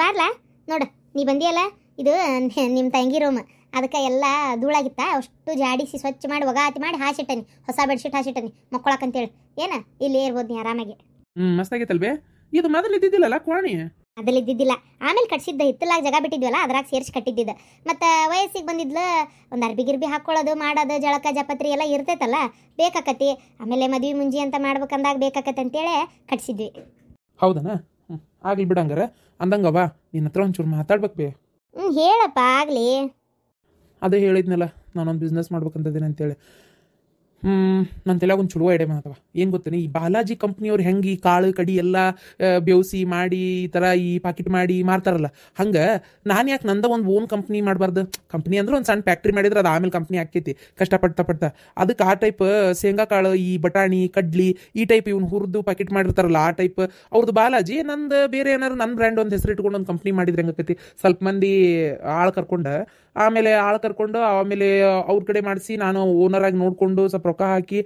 ಬಾರ್ಲಾ ನೋಡು ನೀ ಬಂದಿಯಲ್ಲ ಇದು ನಿಮ್ಮ ತಂಗಿ ರೂಮ್ ಅದಕ್ಕೆ ಎಲ್ಲ ಧೂಳಾಗಿತ್ತ ಅಷ್ಟು ಜಾಡಿಸಿ ಸ್ವಚ್ಛ ಮಾಡಿ ಒಗಾತಿ ಮಾಡಿ ಹಾಸಿಟ್ಟನಿ ಹೊಸ ಬೆಡ್ಶೀಟ್ ಹಾಸಿಟ್ಟನಿ ಮಕ್ಕಳಕ್ಕಂತೇಳಿ ಏನ ಇಲ್ಲಿ ಇರ್ಬೋದು ನೀ ಆರಾಮಾಗಿ ಮಸ್ತ್ ಆಗೈತಲ್ವೇ ಇದು ಮೊದಲು ಇದ್ದಿದ್ದಿಲ್ಲಲ್ಲ ಕೋಣಿ ಅದ್ರಲ್ಲಿ ಇದ್ದಿದ್ದಿಲ್ಲ ಆಮೇಲೆ ಕಟ್ಸಿದ್ದ ಹಿತ್ತಲಾಗ ಜಾಗ ಬಿಟ್ಟಿದ್ವಲ್ಲ ಅದ್ರಾಗ ಸೇರಿಸಿ ಕಟ್ಟಿದ್ದಿದ್ದ ಮತ್ತು ವಯಸ್ಸಿಗೆ ಬಂದಿದ್ಲು ಒಂದು ಅರ್ಬಿ ಗಿರ್ಬಿ ಹಾಕ್ಕೊಳ್ಳೋದು ಮಾಡೋದು ಜಳಕ ಜಪತ್ರಿ ಎಲ್ಲ ಇರ್ತೈತಲ್ಲ ಬೇಕಾಕತಿ ಆಮೇಲೆ ಮದ್ವೆ ಮುಂಜಿ ಅಂತ ಮಾಡ್ಬೇಕಂದಾಗ ಬೇಕಾಕತಿ ಅಂತೇಳಿ ಕಟ್ಸಿದ್ವಿ. ಹೌದನಾ ಆಗ್ಲಿ ಬಿಡಂಗಾರ ಅಂದಂಗವ ನಿನ್ನ ಹತ್ರ ಒಂಚೂರು ಮಾತಾಡ್ಬೇಕು ಬೇ. ಹೇಳಪ್ಪ ಆಗಲಿ. ಅದೇ ಹೇಳಿದ್ನಲ್ಲ ನಾನೊಂದು ಬಿಸ್ನೆಸ್ ಮಾಡ್ಬೇಕಂತದೇನೆ ಅಂತೇಳಿ. ನನ್ನ ತಲೆಯಾಗ ಒಂದು ಚುಳುವ ಐಡಿಯಾ ಮಾತವ ಏನು ಗೊತ್ತೇನೆ, ಈ ಬಾಲಾಜಿ ಕಂಪ್ನಿಯವ್ರು ಹೆಂಗೆ ಈ ಕಾಳು ಕಡಿ ಎಲ್ಲ ಬೇವಸಿ ಮಾಡಿ ಈ ಥರ ಈ ಪಾಕೆಟ್ ಮಾಡಿ ಮಾರ್ತಾರಲ್ಲ, ಹಂಗೆ ನಾನು ಯಾಕೆ ನಂದ ಒಂದು ಓನ್ ಕಂಪ್ನಿ ಮಾಡಬಾರ್ದು. ಕಂಪ್ನಿ ಅಂದ್ರೆ ಒಂದು ಸಣ್ಣ ಫ್ಯಾಕ್ಟ್ರಿ ಮಾಡಿದ್ರೆ ಅದು ಆಮೇಲೆ ಕಂಪ್ನಿ ಆಕೈತಿ ಕಷ್ಟಪಡ್ತಾ ಅದಕ್ಕೆ ಆ ಟೈಪ್ ಶೇಂಗಾ ಕಾಳು ಈ ಬಟಾಣಿ ಕಡ್ಲಿ ಈ ಟೈಪ್ ಇವ್ನು ಹುರಿದು ಪಾಕೆಟ್ ಮಾಡಿರ್ತಾರಲ್ಲ ಆ ಟೈಪ್ ಅವ್ರದ್ದು ಬಾಲಾಜಿ. ನಂದು ಬೇರೆ ಏನಾರು ನನ್ನ ಬ್ರ್ಯಾಂಡ್ ಒಂದು ಹೆಸರು ಇಟ್ಕೊಂಡು ಒಂದು ಕಂಪ್ನಿ ಮಾಡಿದ್ರೆ ಹೆಂಗಕೈತಿ, ಸ್ವಲ್ಪ ಮಂದಿ ಆಳು ಕರ್ಕೊಂಡು ಆಮೇಲೆ ಅವ್ರ ಕಡೆ ಮಾಡಿಸಿ ನಾನು ಓನರಾಗಿ ನೋಡಿಕೊಂಡು ಸ್ವಲ್ಪ ರೊಕ್ಕ ಹಾಕಿ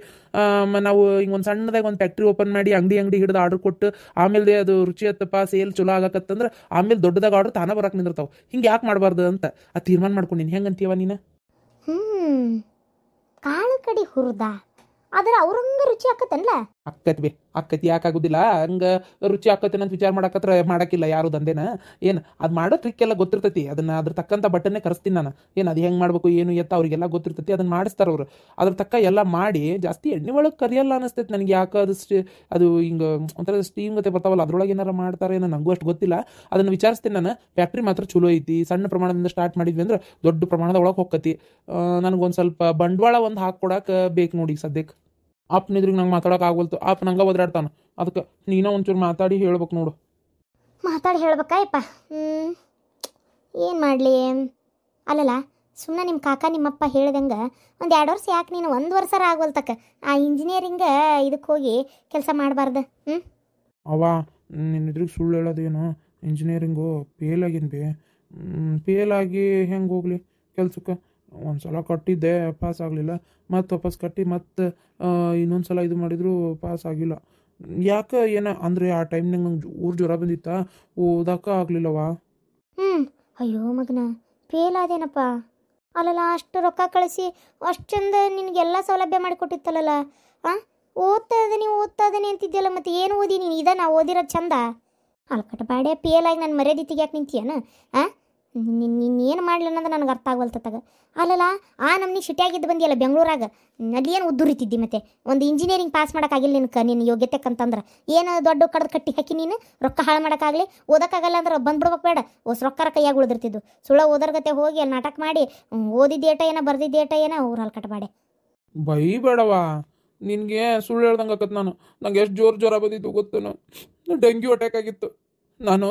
ನಾವು ಹಿಂಗೆ ಒಂದು ಸಣ್ಣದಾಗಿ ಒಂದು ಫ್ಯಾಕ್ಟ್ರಿ ಓಪನ್ ಮಾಡಿ ಅಂಗಡಿ ಹಿಡಿದು ಆರ್ಡರ್ ಕೊಟ್ಟು ಆಮೇಲೆ ಅದು ರುಚಿ ಹತ್ತಪ್ಪ ಸೇಲ್ ಚಲೋ ಆಗಕತ್ತಂದ್ರೆ ಆಮೇಲೆ ದೊಡ್ಡದಾಗ ಆರ್ಡರ್ ತಾನೇ ಬರಕ್ಕೆ ನಿಂದಿರ್ತಾವೆ. ಹಿಂಗೆ ಯಾಕೆ ಮಾಡಬಾರ್ದು ಅಂತ ಆ ತೀರ್ಮಾನ ಮಾಡ್ಕೊಂಡಿನಿ. ಹೆಂಗಂತೀವ ನೀನು? ಕಾಳು ಕಡಿ ಹುರಿದ ಆದ್ರೆ ಅವ್ರಂಗ ರುಚಿ ಆಕತ್ತಲ್ಲ. ಆಕತಿ ಯಾಕಾಗುದಿಲ್ಲ, ಹಂಗೆ ರುಚಿ ಆಕತ್ತೇನ ಅಂತ ವಿಚಾರ ಮಾಡಕತ್ರ ಮಾಡಕ್ಕಿಲ್ಲ ಯಾರು ದಂಧೆನ. ಏನು ಅದು ಮಾಡೋ ಟ್ರಿಕ್ ಎಲ್ಲ ಗೊತ್ತಿರ್ತೈತಿ, ಅದನ್ನ ಅದ್ರ ತಕ್ಕಂಥ ಬಟ್ಟನ್ನೇ ಕರೆಸ್ತೀನಿ ನಾನು. ಏನು ಅದು ಹೆಂಗೆ ಮಾಡ್ಬೇಕು ಏನು ಎತ್ತ ಅವ್ರಿಗೆಲ್ಲ ಗೊತ್ತಿರ್ತೈತಿ, ಅದನ್ನ ಮಾಡಿಸ್ತಾರೆ ಅವರು. ಅದ್ರ ತಕ್ಕ ಎಲ್ಲ ಮಾಡಿ ಜಾಸ್ತಿ ಎಣ್ಣೆ ಒಳಗೆ ಕರಿಯಲ್ಲ ಅನಿಸ್ತೈತಿ ನನಗೆ. ಯಾಕೆ ಅದು ಹಿಂಗೆ ಒಂಥರ ಸ್ಟೀಮ್ ಗತೆ ಬರ್ತಾವಲ್ಲ ಅದ್ರೊಳಗೆ ಏನಾರು ಮಾಡ್ತಾರೆ ಏನೋ ನನಗೂ ಅಷ್ಟು ಗೊತ್ತಿಲ್ಲ. ಅದನ್ನು ವಿಚಾರಿಸ್ತೀನಿ ನಾನು. ಫ್ಯಾಕ್ಟ್ರಿ ಮಾತ್ರ ಚಲೋ ಐತಿ, ಸಣ್ಣ ಪ್ರಮಾಣದಿಂದ ಸ್ಟಾರ್ಟ್ ಮಾಡಿದ್ವಿ ಅಂದ್ರೆ ದೊಡ್ಡ ಪ್ರಮಾಣದ ಒಳಗೆ ಹೋಗ್ಕತಿ. ನನಗೊಂದು ಸ್ವಲ್ಪ ಬಂಡವಾಳ ಒಂದು ಹಾಕ್ಕೊಡಕ್ಕೆ ಬೇಕು ನೋಡಿ ಸದ್ಯಕ್ಕೆ. ಅಪ್ಪನಿದ್ರಿಗೆ ನಂಗೆ ಮಾತಾಡೋಕೆ ಆಗವಲ್ತು, ಅಪ್ಪ ನಂಗೆ ಒದ್ರಾಡ್ತಾನೆ. ಅದಕ್ಕೆ ನೀನೋ ಒಂಚೂರು ಮಾತಾಡಿ ಹೇಳ್ಬೇಕು ನೋಡು. ಮಾತಾಡಿ ಹೇಳ್ಬೇಕಾಯಪ್ಪ. ಏನು ಮಾಡಲಿ ಅಲ್ಲಲ್ಲ, ಸುಮ್ಮನೆ ನಿಮ್ಮ ಕಾಕ ನಿಮ್ಮಪ್ಪ ಹೇಳ್ದಂಗೆ ಒಂದು 2 ವರ್ಷ ಯಾಕೆ ನೀನು 1 ವರ್ಷ ಆಗವಲ್ತಕ್ಕ ಆ ಇಂಜಿನಿಯರಿಂಗ್ ಇದಕ್ಕೆ ಹೋಗಿ ಕೆಲಸ ಮಾಡಬಾರ್ದು? ಅವ ನಿನ್ನಿದ್ರಿಗೆ ಸುಳ್ಳು ಹೇಳೋದೇನು, ಇಂಜಿನಿಯರಿಂಗು ಫೇಲ್ ಆಗೀನಿ ಬೇ. ಫೇಲ್ ಆಗಿ ಹೆಂಗೆ ಹೋಗ್ಲಿ ಕೆಲ್ಸಕ್ಕೆ? ಒಂದು ಸಲ ಕಟ್ಟಿದ್ದೆ ಪಾಸ್ ಆಗಲಿಲ್ಲ, ಮತ್ತು ವಾಪಸ್ ಕಟ್ಟಿ ಮತ್ತು ಇನ್ನೊಂದು ಸಲ ಇದು ಮಾಡಿದ್ರು ಪಾಸ್ ಆಗಿಲ್ಲ. ಯಾಕೆ ಏನೋ ಅಂದರೆ ಆ ಟೈಮ್ನಾಗ ನಂಗೆ ಜ್ವರ ಬಂದಿತ್ತಾ, ಓದಕ್ಕೆ ಆಗಲಿಲ್ಲವಾ. ಅಯ್ಯೋ ಮಗನ ಫೇಲ್ ಆದೇನಪ್ಪ. ಅಲ್ಲಲ್ಲ ಅಷ್ಟು ರೊಕ್ಕ ಕಳಿಸಿ ಅಷ್ಟು ಚಂದ ನಿನಗೆಲ್ಲ ಸೌಲಭ್ಯ ಮಾಡಿಕೊಟ್ಟಿತ್ತಲ್ಲ. ಓದ್ತಾ ಇದ್ದೀನಿ ಅಂತಿದ್ಯಲ್ಲ, ಮತ್ತು ಏನು ಓದಿ ನೀನು? ನಾ ಓದಿರೋದು ಚಂದ ಅಲ್ಕಟ ಬಾಡೆ. ಫೇಲ್ ಆಗಿ ನಾನು ಮರ್ಯಾದೆ ತೆಗಿಯಾಕೆ ನಿಂತೀಯನ? ಏನು ಮಾಡಲಿ ಅನ್ನೋದು ನನಗೆ ಅರ್ಥ ಆಗವಲ್ತತ್ತಾಗ. ಅಲ್ಲಲ್ಲ ಆ ನಮ್ನಿ ಶಿಟಿಯಾಗಿದ್ದು ಬಂದಿಯಲ್ಲ ಬೆಂಗಳೂರಾಗ, ಅಲ್ಲಿ ಏನು ಉದ್ದುರಿತಿದ್ದಿ? ಮತ್ತೆ ಒಂದು ಇಂಜಿನಿಯರಿಂಗ್ ಪಾಸ್ ಮಾಡೋಕ್ಕಾಗಿಲ್ಲ ನಿನ್ನ ಯೋಗ್ಯತೆಕ್ಕಂತಂದ್ರೆ ಏನು ದೊಡ್ಡ ಕಡ್ದು ಕಟ್ಟಿ ಹಾಕಿ ನೀನು ರೊಕ್ಕ ಹಾಳು ಮಾಡೋಕ್ಕಾಗಲಿ? ಓದೋಕ್ಕಾಗಲ್ಲ ಅಂದ್ರೆ ಬಂದ್ಬಿಡ್ಬೇಕು ಬೇಡ, ರೊಕ್ಕ ಕೈಯಾಗಿ ಉಳಿದಿರ್ತಿದ್ದು. ಸುಳ್ಳ ಓದರ್ಗತೆ ಹೋಗಿ ಅಲ್ಲಿ ನಾಟಕ ಮಾಡಿ ಓದಿದ್ದೇಟ ಏನೋ ಬರ್ದಿದ್ದೇಟ ಏನೋ ಅವ್ರು ಅಲ್ಕಟ ಬೈ ಬೇಡವಾ. ನಿನಗೆ ಸುಳ್ಳು ಹೇಳ್ದಂಗೆ ಆಕತ್. ನಂಗೆ ಎಷ್ಟು ಜ್ವರ ಬಂದಿತ್ತು ಗೊತ್ತೇನೋ, ಡೆಂಗ್ಯೂ ಅಟ್ಯಾಕ್ ಆಗಿತ್ತು. ನಾನು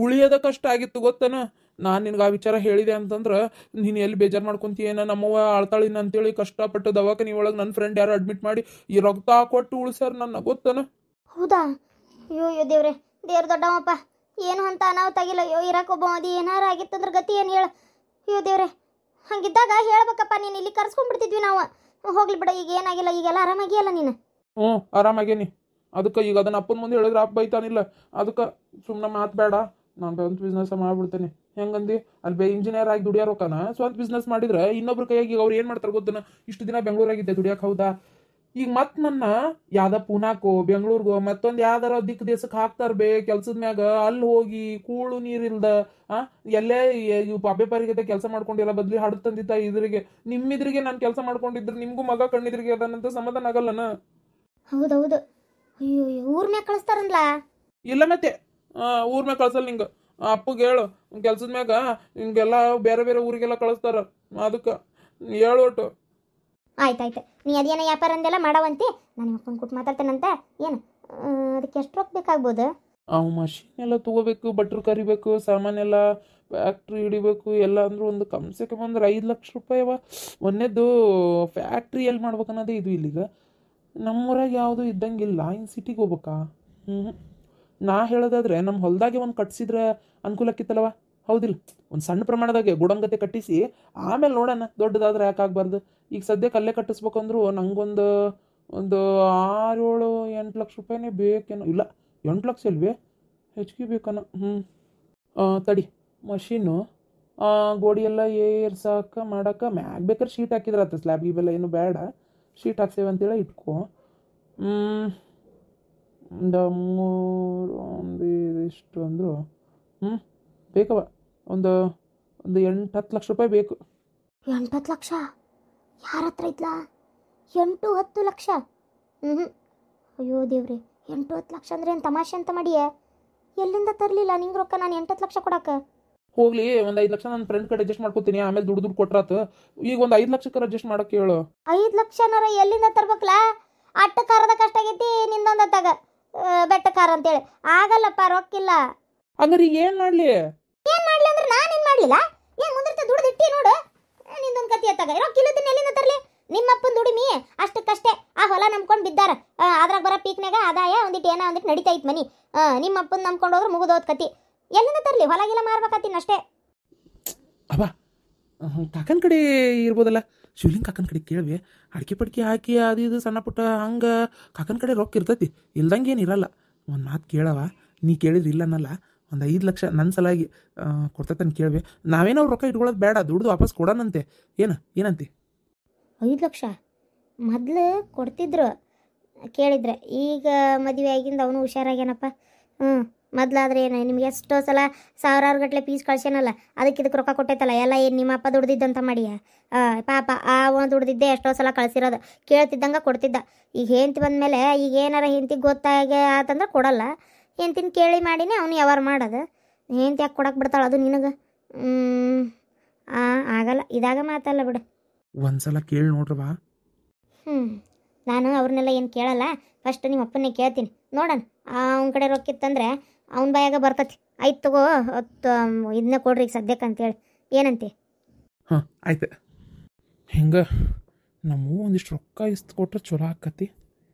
ಉಳಿಯೋದ ಕಷ್ಟ ಆಗಿತ್ತು ಗೊತ್ತೇನೋ. ನಾನು ನಿನ್ಗೆ ಆ ವಿಚಾರ ಹೇಳಿದೆ ಅಂತಂದ್ರೆ ನೀನು ಎಲ್ಲಿ ಬೇಜಾರು ಮಾಡ್ಕೊತೀಯೇನ, ನಮ್ಮವ್ವ ಆಳ್ತಾಳಿನ ಅಂತೇಳಿ ಕಷ್ಟಪಟ್ಟು ದವಾಖಾನೆ ಒಳಗೆ ನನ್ನ ಫ್ರೆಂಡ್ ಯಾರು ಅಡ್ಮಿಟ್ ಮಾಡಿ ಈ ರಕ್ತ ಕೊಟ್ಟು ಉಳಿಸ್ಯಾರ ನನ್ನ ಗೊತ್ತೇನ. ಹೌದಾ? ಅಯ್ಯೋ ದೇವ್ರೆ, ದೇವ್ರ ದೊಡ್ಡವಪ್ಪ. ಏನು ಅಂತ ಅನಾಹುತ ಆಗಿಲ್ಲ. ಅಯ್ಯೋ ಇರಕ್ಕೊಬ್ಬ ಅದು ಏನಾರು ಆಗಿತ್ತಂದ್ರೆ ಗತಿ ಏನು ಹೇಳು? ಅಯ್ಯೋ ದೇವ್ರೆ, ಹಂಗಿದ್ದಾಗ ಹೇಳ್ಬೇಕಪ್ಪ, ನೀನು ಇಲ್ಲಿ ಕರ್ಸ್ಕೊಂಡ್ಬಿಡ್ತಿದ್ವಿ ನಾವು. ಹೋಗ್ಲಿ ಬಿಡ, ಈಗ ಏನಾಗಿಲ್ಲ, ಈಗೆಲ್ಲ ಆರಾಮಾಗಿಯಲ್ಲ ನೀನು? ಆರಾಮಾಗೇನಿ. ಅದಕ್ಕೆ ಈಗ ಅದನ್ನ ಅಪ್ಪನ ಮುಂದೆ ಹೇಳಿದ್ರೆ ಅಪ್ಪ ಬೈತಾನಿಲ್ಲ. ಅದಕ್ಕೆ ಸುಮ್ಮನೆ ಮಾತು ಬೇಡ, ನಾನು ಸ್ವಂತ ಬಿಸ್ನೆಸ್ ಮಾಡ್ಬಿಡ್ತೇನೆ. ಹೆಂಗಂದು ಅಲ್ಲಿ ಇಂಜಿನಿಯರ್ ಆಗಿ ದುಡಿಯೋರೊಕ್ಕನ ಸ್ವಂತ ಬಿಸ್ನೆಸ್ ಮಾಡಿದ್ರೆ ಇನ್ನೊಬ್ರ ಕೈಯಾಗಿ ಅವ್ರು ಏನು ಮಾಡ್ತಾರೆ ಗೊತ್ತನ? ಇಷ್ಟು ದಿನ ಬೆಂಗಳೂರಾಗಿದ್ದೆ ದುಡಿಯೋಕೆ, ಹೌದಾ? ಈಗ ಮತ್ತೆ ನನ್ನ ಯಾವ್ದ ಪೂನಾಕೋ ಬೆಂಗಳೂರಿಗೋ ಮತ್ತೊಂದು ಯಾವ್ದಾರ ದಿಕ್ಕು ದೇಶಕ್ಕೆ ಹಾಕ್ತಾರೆ ಬೇ ಕೆಲ್ಸದ ಮ್ಯಾಗ. ಅಲ್ಲಿ ಹೋಗಿ ಕೂಳು ನೀರಿಲ್ದ ಎಲ್ಲೇ ಅಬ್ಬೆಪಾರಿಗತೆ ಕೆಲಸ ಮಾಡ್ಕೊಂಡಿರೋ ಬದ್ಲಿ ಹಡ್ ತಂದಿತ್ತ ಇದ್ರಿಗೆ ನಿಮ್ಮಿದ್ರಿಗೆ ನಾನು ಕೆಲಸ ಮಾಡ್ಕೊಂಡಿದ್ರೆ ನಿಮ್ಗೂ ಮಗ ಕಣ್ಣಿದ್ರಿಗೆ ಅದನ್ನಂತ ಸಮಾಧಾನ ಆಗಲ್ಲನ? ಹೌದೌದು. ಅಯ್ಯೋ ಊರ್ ಮ್ಯಾಗ ಕಳಿಸ್ತಾರಲ್ಲ? ಇಲ್ಲ ಮತ್ತೆ ಊರ್ ಮ್ಯಾಗ ಕಳ್ಸಲ್ಲ. ನಿಂಗೆ ಅಪ್ಪಗೆ ಹೇಳು, ಕೆಲ್ಸದ ಮ್ಯಾಗ ಹಿಂಗೆಲ್ಲ ಬೇರೆ ಬೇರೆ ಊರಿಗೆಲ್ಲ ಕಳಿಸ್ತಾರ. ಅದಕ್ಕೆ ಹೇಳೋಟು. ಆಯ್ತಾಯ್ತು, ನೀ ಅದೇನೋ ವ್ಯಾಪಾರ ಅಂದೆಲ್ಲ ಮಾಡವಂತೆ, ನಾನು ಮಕ್ಕಳು ಕೊಟ್ಟು ಮಾತಾಡ್ತೇನಂತ. ಏನು ಅದಕ್ಕೆ ಎಷ್ಟು ರೊಕ್ಕ ಬೇಕಾಗ್ಬೋದು? ಅವು ಮಷೀನ್ ಎಲ್ಲ ತೊಗೋಬೇಕು, ಬಟ್ರು ಕರಿಬೇಕು, ಸಾಮಾನೆಲ್ಲ ಫ್ಯಾಕ್ಟ್ರಿ ಹಿಡಿಬೇಕು ಎಲ್ಲ ಅಂದರೂ ಒಂದು ಕಮ್ಸೆ ಕಮ್ ಅಂದ್ರೆ 5 ಲಕ್ಷ ರೂಪಾಯಿ ಅವ. ಒಂದೇದು ಫ್ಯಾಕ್ಟ್ರಿ ಎಲ್ಲಿ ಮಾಡ್ಬೇಕನ್ನೋದೇ ಇದು. ಇಲ್ಲಿಗ ನಮ್ಮೂರಾಗ ಯಾವುದು ಇದ್ದಂಗಿಲ್ಲ, ಇನ್ನು ಸಿಟಿಗೆ ಹೋಗ್ಬೇಕಾ? ನಾ ಹೇಳೋದಾದ್ರೆ ನಮ್ಮ ಹೊಲದಾಗೆ ಒಂದು ಕಟ್ಸಿದ್ರೆ ಅನುಕೂಲಕ್ಕಿತ್ತಲ್ಲವ, ಹೌದಿಲ್ಲ? ಒಂದು ಸಣ್ಣ ಪ್ರಮಾಣದಾಗೆ ಗುಡಂಗತೆ ಕಟ್ಟಿಸಿ ಆಮೇಲೆ ನೋಡೋಣ, ದೊಡ್ಡದಾದ್ರೆ ಯಾಕಾಗಬಾರ್ದು. ಈಗ ಸದ್ಯಕ್ಕೆ ಅಲ್ಲೇ ಕಟ್ಟಿಸ್ಬೇಕಂದ್ರು ನಂಗೊಂದು 6-7-8 ಲಕ್ಷ ರೂಪಾಯಿನೇ ಬೇಕೇನೋ. ಇಲ್ಲ 8 ಲಕ್ಷ ಇಲ್ವೇ, ಹೆಚ್ಚಿಗೆ ಬೇಕನ. ತಡಿ ಮಷೀನು ಗೋಡಿ ಎಲ್ಲ ಏರ್ಸಾಕ ಮಾಡಕ್ಕೆ ಮ್ಯಾಗ ಬೇಕಾದ್ರೆ ಶೀಟ್ ಹಾಕಿದ್ರತ್ತ ಸ್ಲ್ಯಾಬ್ ಇವೆಲ್ಲ ಏನು ಬೇಡ ಶೀಟ್ ಹಾಕ್ಸೇವೆ ಅಂತೇಳಿ ಇಟ್ಕೊ ಒಂದು ಒಂದು ಇಷ್ಟು ಅಂದರು ಬೇಕವ ಒಂದು 8-10 ಲಕ್ಷ ರೂಪಾಯಿ ಬೇಕು. 8-10 ಲಕ್ಷ ಯಾರ ಹತ್ರ ಇದ್ಲಾ? 8-10 ಲಕ್ಷ? ಅಯ್ಯೋ ದೇವ್ರಿ, 8-10 ಲಕ್ಷ ಅಂದ್ರೆ ಏನು ತಮಾಷೆ ಅಂತ ಮಾಡಿಯೇ? ಎಲ್ಲಿಂದ ತರಲಿಲ್ಲ ನಿಂಗೆ ರೊಕ್ಕ ನಾನು 8-10 ಲಕ್ಷ ಕೊಡಕ್ಕೆ? ಹೋಗ್ಲಿ, ಒಂದು 5 ಲಕ್ಷ ನನ್ನ ಫ್ರೆಂಡ್ ಕಡೆ ಅಡ್ಜಸ್ಟ್ ಮಾಡ್ಕೊತೀನಿ, ಆಮೇಲೆ ದುಡ್ಡು ಕೊಟ್ರಾತು. ಈಗ ಒಂದು 5 ಲಕ್ಷಕ್ಕೆ ಅಡ್ಜಸ್ಟ್ ಮಾಡೋಕೆ ಹೇಳು. 5 ಲಕ್ಷನಾರ ಎಲ್ಲಿಂದ ತರ್ಬೇಕಲ್ಲ? ಅಟ್ಟ ಕಾರದ ಕಷ್ಟ ಆಗೈತಿ ನಿಂದೊಂದು ತಗ ಬೆಟ್ಟ ಕಾರ ಅಂತೇಳಿ. ಆಗಲ್ಲಪ್ಪ, ರೊಕ್ಕಿಲ್ಲ. ಹಂಗಾರೆ ಈಗ ಏನು ಮಾಡಲಿ? ಅಂದ್ರೆ ನಾನೇನು ಮಾಡಲಿಲ್ಲ, ಏನು ಮುಂದಿರ್ತ ದುಡ್ದು ಇಟ್ಟಿ ನೋಡು. ನಿಂದೊಂದು ಕತಿ ಎತ್ತಾಗ ರೊಕ್ಕ ಇಲ್ಲದಿನ ಎಲ್ಲಿಂದ ತರಲಿ? ನಿಮ್ಮಪ್ಪನ ದುಡಿಮಿ ಅಷ್ಟಕ್ಕಷ್ಟೇ. ಆ ಹೊಲ ನಂಬ್ಕೊಂಡು ಬಿದ್ದಾರ, ಅದ್ರಾಗ ಬರೋ ಪೀಕ್ನಾಗ ಆದಾಯ ಒಂದಿಟ್ಟು ಏನೋ ಒಂದಿಟ್ಟು ನಡೀತಾ ಇತ್ತು ಮನಿ. ನಿಮ್ಮಪ್ಪನ ನಂಬ್ಕೊಂಡು ಹೋದ್ರೆ ಮುಗಿದೋದ್ ಕತಿ. ಎಲ್ಲಿಂದ ತರಲಿ? ಹೊಲಗಿಲ್ಲ ಮಾರ್ಬೇಕಾತೀನಿ ಅಷ್ಟೇ. ಅಬ್ಬಾ, ಕಾಕನ ಕಡೆ ಇರ್ಬೋದಲ್ಲ, ಶಿವಲಿಂಗ್ ಕಾಕನ ಕಡೆ ಕೇಳ್ವಿ. ಅಡಿಕೆ ಪಡಿಕೆ ಹಾಕಿ ಅದು ಇದು ಸಣ್ಣ ಪುಟ್ಟ ಹಂಗೆ ಕಾಕನ ಕಡೆ ರೊಕ್ಕ ಇರ್ತೈತಿ, ಇಲ್ದಂಗೆ ಏನಿರಲ್ಲ. ಒಂದು ಮಾತು ಕೇಳವ, ನೀ ಕೇಳಿದ್ರೆ ಇಲ್ಲ ಅನ್ನಲ್ಲ. ಒಂದು 5 ಲಕ್ಷ ನನ್ನ ಸಲಾಗಿ ಕೊಡ್ತೈತಂತ ಕೇಳ್ವಿ. ನಾವೇನೋ ರೊಕ್ಕ ಇಟ್ಕೊಳ್ಳೋದು ಬೇಡ, ದುಡ್ದು ವಾಪಸ್ ಕೊಡೋಣಂತೆ. ಏನಂತೆ? 5 ಲಕ್ಷ ಮೊದಲು ಕೊಡ್ತಿದ್ರು ಕೇಳಿದ್ರೆ, ಈಗ ಮದುವೆ ಆಗಿಂದ ಅವನು ಹುಷಾರಾಗ್ಯಾನಪ್ಪ. ಮೊದಲಾದ್ರೆ ಏನು ನಿಮ್ಗೆ ಎಷ್ಟೋ ಸಲ ಸಾವಿರಾರು ಗಟ್ಟಲೆ ಪೀಸ್ ಕಳ್ಸ್ಯಾನಲ್ಲ, ಇದಕ್ಕೆ ರೊಕ್ಕ ಕೊಟ್ಟೈತಲ್ಲ ಎಲ್ಲ. ಏನು ನಿಮ್ಮ ಅಪ್ಪ ದುಡ್ದಿದ್ದಂತ ಮಾಡಿಯ? ಪಾಪ ಅವನು ದುಡ್ದಿದ್ದೆ ಎಷ್ಟೋ ಸಲ ಕಳಿಸಿರೋದು, ಕೇಳ್ತಿದ್ದಂಗೆ ಕೊಡ್ತಿದ್ದ. ಈಗ ಹೆಂಡ್ತಿ ಬಂದಮೇಲೆ ಈಗ ಏನಾರ ಹೆಂಡ್ತಿಗೆ ಗೊತ್ತಾಗ ಆತಂದ್ರೆ ಕೊಡಲ್ಲ. ಹೆಂಡ್ತಿನ ಕೇಳಿ ಮಾಡಿನೇ ಅವನು ಯಾವಾರ ಮಾಡೋದು. ಹೆಂಡ್ತಿ ಯಾಕೆ ಕೊಡಕ್ಕೆ ಬಿಡ್ತಾಳೆ ಅದು ನಿನಗೆ? ಆಗಲ್ಲ, ಇದಾಗ ಮಾತಲ್ಲ ಬಿಡು. ಒಂದ್ಸಲ ಕೇಳಿ ನೋಡ್ರವಾ. ನಾನು ಅವ್ರನ್ನೆಲ್ಲ ಏನು ಕೇಳಲ್ಲ, ಫಸ್ಟ್ ನಿಮ್ಮ ಅಪ್ಪನ್ನೇ ಕೇಳ್ತೀನಿ ನೋಡೋಣ. ಅವನ ಕಡೆ ರೊಕ್ಕಿತ್ತಂದ್ರೆ ಅವನ ಬಾಯಾಗ ಬರ್ತತಿ. ಆಯ್ತು ತಗೋ, ಇದನ್ನ ಕೊಡ್ರಿ ಈಗ ಸದ್ಯಕ್ಕೆ ಅಂತೇಳಿ. ಏನಂತೆ? ಆಯ್ತು. ಹಿಂಗೆ ನಮ್ಮ ಒಂದಿಷ್ಟು ರೊಕ್ಕ ಇಷ್ಟು ಕೊಟ್ರೆ ಚಲೋ ಆಕತಿ,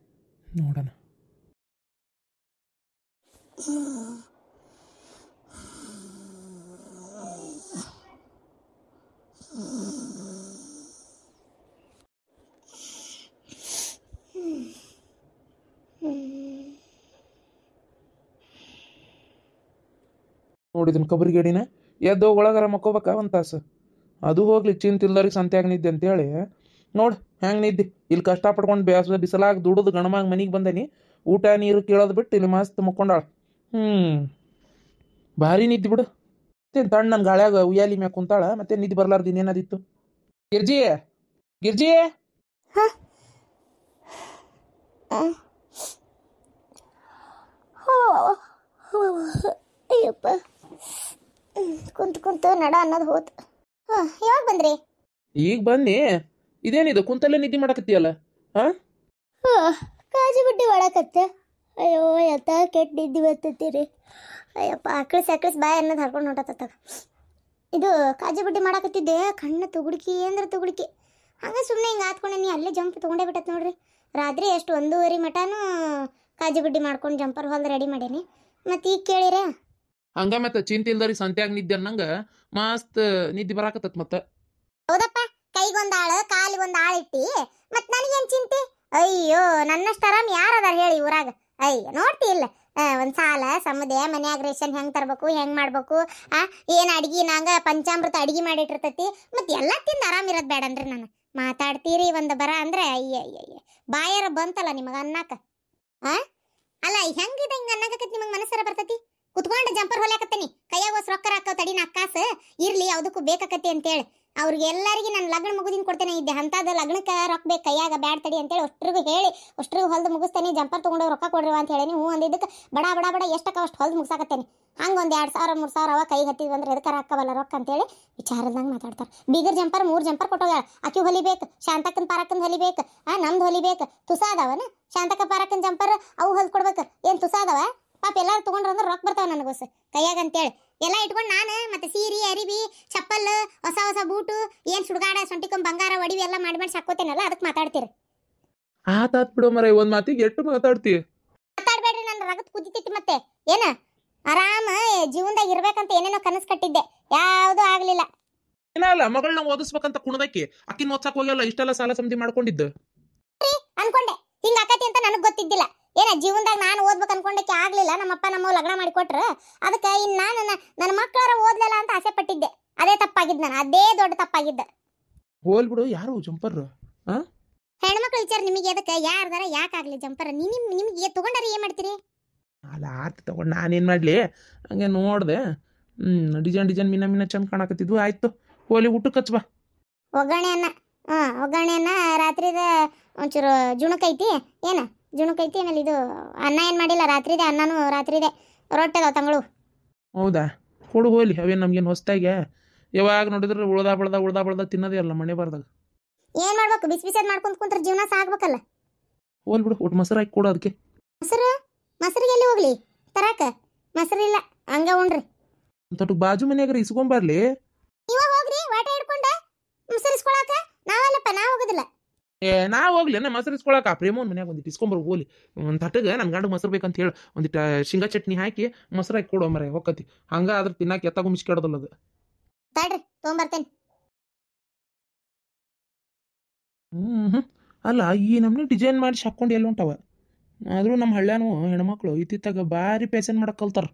ನೋಡೋಣ. ನೋಡಿದನ್ ಕಬರಿ ಗಡಿನ ಎದ್ದು ಒಳಗಾರ ಮಕ್ಕೋಬೇಕ ಒಂದು ತಾಸು. ಅದು ಹೋಗ್ಲಿ, ಚಿಂತಿಲ್ದವ್ರಿಗೆ ಸಂತ್ಯಾಗ ನಿದ್ದೆ ಅಂತೇಳಿ ನೋಡು ಹೆಂಗೆ ನಿದ್ದೆ. ಇಲ್ಲಿ ಕಷ್ಟಪಡ್ಕೊಂಡು ಬಿಸಲಾಗ ದುಡಿದು ಗಣಮಾಗ ಮನೆಗೆ ಬಂದನಿ, ಊಟ ನೀರು ಕೇಳೋದು ಬಿಟ್ಟು ಇಲ್ಲಿ ಮಸ್ತ್ ಮಕ್ಕೊಂಡಾಳ. ಭಾರಿ ನಿದ್ದೆ ಬಿಡು. ಮತ್ತೇನು ತಣ್ಣ ನನ್ನ ಗಾಳ್ಯಾಗ ಉಯ್ಯಾಲಿ ಮ್ಯಾಗ ಕುಂತಾಳ, ಮತ್ತೆ ನಿದ್ದೆ ಬರ್ಲಾರ್ದು ಇನ್ನೇನದಿತ್ತು? ಗಿರ್ಜಿ, ಅಯ್ಯಪ್ಪ, ಕುಂತು ನಡ ಅನ್ನೋದು ಹೋತು. ಯಾವಾಗ ಬಂದ್ರಿ? ಈಗ ಬನ್ನಿ. ಇದೇನಿದು ಕುಂತಲ್ಲೇ ನಿದ್ದೆ ಮಾಡಕತ್ತೀಯಲ್ಲ? ಕಾಜು ಬಡ್ಡಿ ಒಳಕತ್ತೆ. ಅಯ್ಯೋ ಎತ್ತ ಕೆಟ್ಟ ನಿದ್ದೆ ಬರ್ತೈತಿ. ಅಯ್ಯಪ್ಪ, ಆಕಳಿಸ್ ಬಾಯ ಅನ್ನೋದು ಹರ್ಕೊಂಡು ಹೊಂಟತ್ತ. ಇದು ಕಾಜು ಬಡ್ಡಿ ಮಾಡಕತ್ತಿದ್ದೆ, ಕಣ್ಣು ತುಗುಡ್ಕಿ ಅಂದ್ರೆ ತುಗುಡ್ಕಿ. ಹಂಗೆ ಸುಮ್ಮನೆ ಹಿಂಗೆ ಆತ್ಕೊಂಡೆ ಅಲ್ಲೇ ಜಂಪ್ ತೊಗೊಂಡೇ ಬಿಟ್ಟತ್ ನೋಡ್ರಿ. ರಾತ್ರಿ ಎಷ್ಟು 1:30 ಮಟನೂ ಕಾಜು ಬಡ್ಡಿ ಮಾಡ್ಕೊಂಡು ಜಂಪರ್ ಹೊಲ್ದು ರೆಡಿ ಮಾಡೀನಿ. ಮತ್ತು ಈಗ ಕೇಳಿರ ಹಂಗ ಮತ್ತೆ ಚಿಂತೆ ಇಲ್ದವ್ರಿಗೆ ಸಂತ್ಯಾಗ ನಿದ್ದೆ ಅನ್ನಂಗ ಮಸ್ತ್ ನಿದ್ದೆ ಬರಾಕತ್ತತ್. ಮತ್ತೆ ಹೌದಪ್ಪ, ಕೈಗೊಂದು ಆಳು ಕಾಲಿಗೊಂದು ಆಳು ಇಟ್ಟಿ, ಮತ್ತು ನನಗೇನು ಚಿಂತೆ? ಅಯ್ಯೋ, ನನ್ನಷ್ಟು ಆರಾಮ್ ಯಾರದಾರ ಹೇಳಿ ಊರಾಗ? ಅಯ್ಯ, ನೋಡ್ತಿ ಇಲ್ಲ ಒಂದು ಸಾಲ ಸಮುದೆ ಮನ್ಯಾಗ ರೇಷನ್ ಹೆಂಗೆ ತರಬೇಕು, ಹೆಂಗೆ ಮಾಡ್ಬೇಕು, ಏನು ಅಡ್ಗೆ ನಂಗೆ ಪಂಚಾಮೃತ ಅಡ್ಗೆ ಮಾಡಿಟ್ಟಿರ್ತೈತಿ. ಮತ್ತು ಎಲ್ಲ ತಿಂದು ಆರಾಮಿರೋದು ಬೇಡ ಅಂದ್ರೆ ನಾನು ಮಾತಾಡ್ತೀರಿ ಒಂದು ಬರ ಅಂದ್ರೆ ಅಯ್ಯ ಬಾಯಾರ ಬಂತಲ್ಲ ನಿಮಗೆ ಅನ್ನಕ. ಅಲ್ಲ ಹೆಂಗಿದೆ ಹಿಂಗೆ ಅನ್ನಕತ್ತಿ ನಿಮಗೆ ಮನಸ್ಸರ ಬರ್ತೈತಿ? ಕುತ್ಕೊಂಡು ಜಂಪರ್ ಹೊಲ್ಯಾಕತ್ತೀನಿ, ಕೈಯಾಗ ಹೊಸ ರೊಕ್ಕ ಹಾಕೋ ತಡಿ 4 ಕಾಸು ಇರ್ಲಿ, ಯಾವುದಕ್ಕೂ ಬೇಕಾಕತ್ತಿ ಅಂತೇಳಿ. ಅವ್ರಿಗೆ ಎಲ್ಲರಿಗೆ ನಾನು ಲಗ್ನ ಮುಗುದಿನ ಕೊಡ್ತೇನೆ ಇದ್ದೆ, ಅಂಥದ್ದು ಲಗ್ನಕ್ಕೆ ರೊಕ್ಕ ಬೇಕು ಕೈಯಾಗ ಬ್ಯಾಡ್ ತಡಿ ಅಂತೇಳಿ ಅಷ್ಟ್ರಿಗೂ ಹೇಳಿ ಅಷ್ಟ್ರಿಗೂ ಹೊಲ್ದು ಮುಗಿಸ್ತೇನೆ. ಜಂಪರ್ ತೊಗೊಂಡು ರೊಕ್ಕ ಕೊಡ್ರಿ ಅಂತ ಹೇಳಿ ಹ್ಞೂ ಅಂದಿದ್ದಕ್ಕೆ ಬಡ ಎಷ್ಟಕ್ಕ ಅಷ್ಟು ಹೊಲ್ದು ಮುಗಿಸಾಕತ್ತೇನೆ. ಹಂಗೆ ಒಂದು 2,000-3,000 ಅವ ಕೈ ಹತ್ತಿದ್ವಿ ಅಂದ್ರೆ ಎದಕ್ಕೆ ಹಾಕವಲ್ಲ ರೊಕ್ಕ ಅಂತೇಳಿ ವಿಚಾರದಂಗೆ ಮಾತಾಡ್ತಾರೆ. ಬೀಗರ್ ಜಂಪರ್ 3 ಜಂಪರ್ ಕೊಟ್ಟೋಗ್ಯಾಳ. ಆಕಿ ಹೊಲಿಬೇಕು, ಶಾಂತಕ್ಕನ ಪಾರಕ್ಕನ ಹೊಲಿಬೇಕು, ನಮ್ದು ಹೊಲಿಬೇಕು. ತುಸಾದವನ ಶಾಂತಕ್ಕ ಪಾರಕ್ಕನ ಜಂಪರ್ ಅವು ಹೊಲ್ದು ಕೊಡ್ಬೇಕು. ಏನು ತುಸಾದವ? ಪಾಪ ಎಲ್ಲಾರು ತೊಗೊಂಡ್ರ ಅಂದ್ರೆ ರೊಕ್ಕ ಬರ್ತಾವ ನನಗೋಸ್ ಕೈಯಾಗ ಅಂತೇಳಿ ಎಲ್ಲ ಇಟ್ಕೊಂಡು ನಾನು ಮತ್ತೆ ಸೀರೆ ಅರಿವಿ ಚಪ್ಪಲ್ ಹೊಸ ಬೂಟು ಏನು ಸುಡ್ಗಾಡ ಸೊಂಟಿಕೊಂಡ್ ಬಂಗಾರ ಒಡಿವಿ ಎಲ್ಲ ಮಾಡಿ ಸಾಕೋತೇನಲ್ಲ, ಅದಕ್ಕೆ ಮಾತಾಡ್ತೀರಿ. ಆತಾತ್ ಬಿಡೋ ಮರ, ಒಂದ್ ಮಾತಿಗೆ ಎಷ್ಟು ಮಾತಾಡ್ಬೇಡ್ರಿ, ನನ್ನ ರಗತ್ ಕುದಿತೈತಿ. ಮತ್ತೆ ಏನ ಆರಾಮ ಜೀವನದಾಗ ಇರ್ಬೇಕಂತ ಏನೇನೋ ಕನಸು ಕಟ್ಟಿದ್ದೆ, ಯಾವುದು ಆಗ್ಲಿಲ್ಲ. ಏನಲ್ಲ ಮಗಳನ್ನ ಓದಿಸ್ಬೇಕಂತ ಕುಣದಕ್ಕೆ ಅಕ್ಕಿನ ಓದ್ಸಕ್ ಹೋಗಲ್ಲ, ಇಷ್ಟೆಲ್ಲ ಸಾಲ ಸಮಧಿ ಮಾಡ್ಕೊಂಡಿದ್ದು ಅನ್ಕೊಂಡೆ. ಹಿಂಗ ಆಕತಿ ಅಂತ ನನಗೆ ಗೊತ್ತಿದ್ದಿಲ್ಲ. ಏನ ಜೀವನದಾಗ ನಾನು ಓದ್ಬೇಕು ಅನ್ಕೊಂಡಕ್ಕೆ ಆಗ್ಲಿಲ್ಲ, ನಮ್ಮಪ್ಪ ನಮ್ಮ ಲಗ್ನ ಮಾಡಿ ಕೊಟ್ರು. ಅದಕ್ಕೆ ಇನ್ನು ನಾನು ನನ್ನ ಮಕ್ಕಳಾರ ಓದ್ಲಲ್ಲ ಅಂತ ಆಸೆ ಪಟ್ಟಿದ್ದೆ. ಅದೇ ತಪ್ಪಾಗಿದ್ದು, ನಾನು ಅದೇ ದೊಡ್ಡ ತಪ್ಪಾಗಿದ್ದ. ಹೋಲ್ ಬಿಡು, ಯಾರು ಜಂಪರ್? ಹೆಣ್ಮಕ್ಳು ವಿಚಾರ ನಿಮಗೆ ಅದಕ್ಕೆ ಯಾರ್ದಾರ ಯಾಕಾಗ್ಲಿ ಜಂಪರ್ ನಿಮ್ಗೆ ತಗೊಂಡಾರ ಏನ್ ಮಾಡ್ತೀರಿ? ಅಲ್ಲ ಆತು ತಗೊಂಡು ನಾನೇನು ಮಾಡಲಿ, ಹಂಗೆ ನೋಡಿದೆ. ಡಿಸೈನ್ ಮಿನ ಚಂದ ಕಾಣಕತ್ತಿದ್ವು. ಆಯ್ತು ಹೋಲಿ ಊಟಕ್ಕೆ ಹಚ್ಚ ಬಾ. ಒಗ್ಗರಣೆ ಅನ್ನ ರಾತ್ರಿದ ಒಂಚೂರು ಜುಣಕೈತಿ. ಏನ ಜುಣಕೈತಿ, ಆಮೇಲೆ ಇದು ಅನ್ನ ಏನು ಮಾಡಿಲ್ಲ, ರಾತ್ರಿದೆ ಅನ್ನನೂ ರಾತ್ರಿದೆ. ರೊಟ್ಟಿ ಅದಾವ ತಂಗಳು. ಹೌದಾ, ಕೊಡು ಹೋಲಿ. ಅವೇನು ನಮ್ಗೇನು ಹೊಸ್ತಾಗೆ ಯಾವಾಗ ನೋಡಿದ್ರೆ ಉಳ್ದ ತಿನ್ನೋದೇ ಅಲ್ಲ ಮನೆ ಬಾರ್ದಾಗ. ಏನ್ ಮಾಡ್ಬೇಕು, ಬಿಸಿ ಬಿಸಿದ್ ಮಾಡ್ಕೊಂತ ಕುಂತ್ರ ಜೀವನ ಸಾಗ್ಬೇಕಲ್ಲ. ಹೋಲ್ ಬಿಡು, ಒಟ್ಟು ಮೊಸರು ಹಾಕಿ ಕೊಡು ಅದಕ್ಕೆ. ಮೊಸರಿಗೆ ಎಲ್ಲಿ ಹೋಗ್ಲಿ ತರಾಕ? ಮೊಸರು ಇಲ್ಲ, ಹಂಗ ಉಣ್ರಿ. ತೊಟ್ಟು ಬಾಜು ಮನೆಯಾಗ್ರ ಇಸ್ಕೊಂಬರ್ಲಿ. ನೀವ ಹೋಗ್ರಿ ವಾಟ ಹಿಡ್ಕೊಂಡ ಮೊಸರು ಇಸ್ಕೊಳಕ. ನಾವಲ್ಲಪ್ಪ, ನಾ ಹೋಗುದಿಲ್ಲ. ನಾ ಹೋಗ್ಲಿ ನಾ ಮೊಸರು ಇಸ್ಕೊಳಕ. ಪ್ರೇಮೋನ್ ಮನ್ಯಾಗ ಒಂದಿಟ್ಟು ಇಸ್ಕೊಂಬರ್ ಹೋಲಿ. ಒಂದು ತಟ್ಟಗೆ ನನ್ನ ಗಂಡ ಮೊಸರು ಬೇಕಂತ ಹೇಳಿ ಒಂದಿಟ್ಟು ಶೇಂಗಾ ಚಟ್ನಿ ಹಾಕಿ ಮೊಸರು ಹಾಕಿ ಕೊಡೋ ಮರ ಹೊಕ್ಕತಿ. ಹಂಗ ಅದ್ರ ತಿನ್ನಾಕ ಎತ್ತಾಗ ಮಿಸ್ಕೆಡೋದಲ್ಲ ಅದು. ತಡ್ರಿ ತೊಗೊಂಬರ್ತೇನೆ. ಅಲ್ಲ ಈ ನಮ್ನೆ ಡಿಸೈನ್ ಮಾಡಿ ಹಾಕ್ಕೊಂಡು ಎಲ್ಲ ಹೊಂಟವ. ಆದರೂ ನಮ್ಮ ಹಳ್ಳ್ಯಾನು ಹೆಣ್ಮಕ್ಳು ಇತ್ತಿತ್ತಾಗ ಭಾರಿ ಪ್ಯಾಸನ್ ಮಾಡಕ್ಕೆ ಕಲ್ತಾರ.